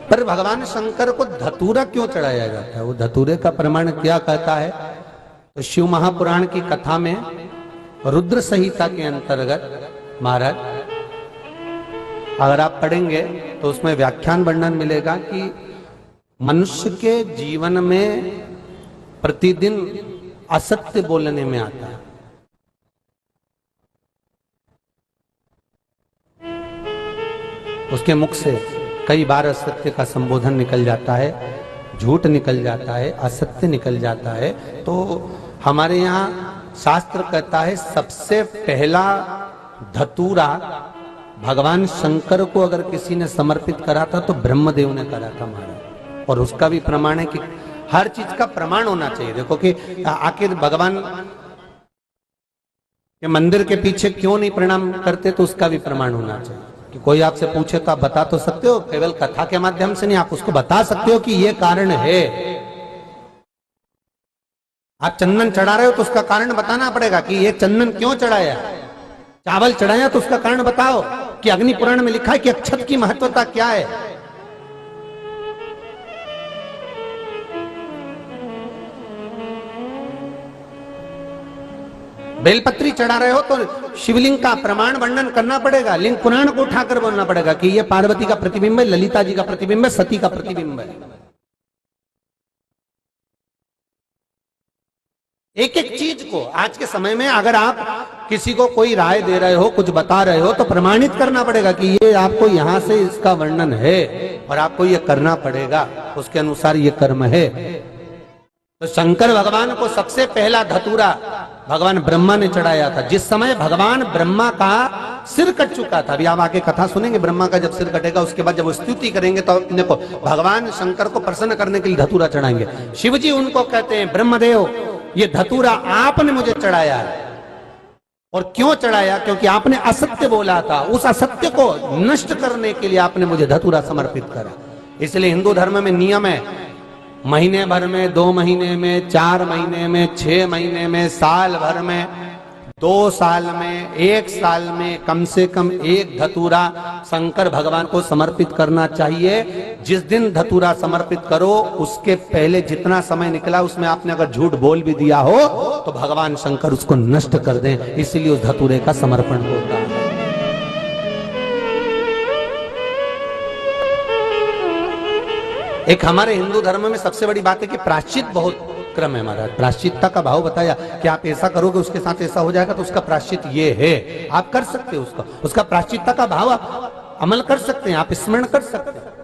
पर भगवान शंकर को धतूरा क्यों चढ़ाया जाता है, वो धतूरे का प्रमाण क्या कहता है? तो शिव महापुराण की कथा में रुद्र संहिता के अंतर्गत महाराज अगर आप पढ़ेंगे तो उसमें व्याख्यान वर्णन मिलेगा कि मनुष्य के जीवन में प्रतिदिन असत्य बोलने में आता है। उसके मुख से कई बार असत्य का संबोधन निकल जाता है, झूठ निकल जाता है, असत्य निकल जाता है। तो हमारे यहाँ शास्त्र कहता है सबसे पहला धतूरा भगवान शंकर को अगर किसी ने समर्पित करा था तो ब्रह्मदेव ने करा था महाराज। और उसका भी प्रमाण है कि हर चीज का प्रमाण होना चाहिए। देखो कि आखिर भगवान के मंदिर के पीछे क्यों नहीं प्रणाम करते, तो उसका भी प्रमाण होना चाहिए। कि कोई आपसे पूछे तो आप बता तो सकते हो, केवल कथा के माध्यम से नहीं, आप उसको बता सकते हो कि ये कारण है। आप चंदन चढ़ा रहे हो तो उसका कारण बताना पड़ेगा कि ये चंदन क्यों चढ़ाया। चावल चढ़ाया तो उसका कारण बताओ कि अग्नि पुराण में लिखा है कि अक्षत की महत्वता क्या है। बेलपत्री चढ़ा रहे हो तो शिवलिंग का प्रमाण वर्णन करना पड़ेगा, लिंग पुराण को उठाकर बोलना पड़ेगा कि ये पार्वती का प्रतिबिंब है, ललिता जी का प्रतिबिंब है, सती का प्रतिबिंब है। एक एक चीज को आज के समय में अगर आप किसी को कोई राय दे रहे हो, कुछ बता रहे हो, तो प्रमाणित करना पड़ेगा कि ये आपको यहां से इसका वर्णन है और आपको ये करना पड़ेगा, उसके अनुसार ये कर्म है। तो शंकर भगवान को सबसे पहला धतूरा भगवान ब्रह्मा ने चढ़ाया था। जिस समय भगवान ब्रह्मा का सिर कट चुका था, अभी आप आगे कथा सुनेंगे, ब्रह्मा का जब सिर कटेगा उसके बाद जब वो स्तुति करेंगे तो देखो भगवान शंकर को प्रसन्न करने के लिए धतूरा चढ़ाएंगे। शिव जी उनको कहते हैं ब्रह्मदेव ये धतूरा आपने मुझे चढ़ाया है। और क्यों चढ़ाया? क्योंकि आपने असत्य बोला था, उस असत्य को नष्ट करने के लिए आपने मुझे धतूरा समर्पित करा। इसलिए हिंदू धर्म में नियम है, महीने भर में, 2 महीने में, 4 महीने में, 6 महीने में, साल भर में, 2 साल में, 1 साल में कम से कम एक धतूरा शंकर भगवान को समर्पित करना चाहिए। जिस दिन धतूरा समर्पित करो उसके पहले जितना समय निकला उसमें आपने अगर झूठ बोल भी दिया हो तो भगवान शंकर उसको नष्ट कर दें, इसलिए उस धतूरे का समर्पण होता है। एक हमारे हिंदू धर्म में सबसे बड़ी बात है कि प्रायश्चित बहुत क्रम है महाराज। प्रायश्चितता का भाव बताया कि आप ऐसा करोगे उसके साथ ऐसा हो जाएगा, तो उसका प्रायश्चित ये है। आप कर सकते हो उसका प्रायश्चितता का भाव आप अमल कर सकते हैं, आप स्मरण कर सकते हैं।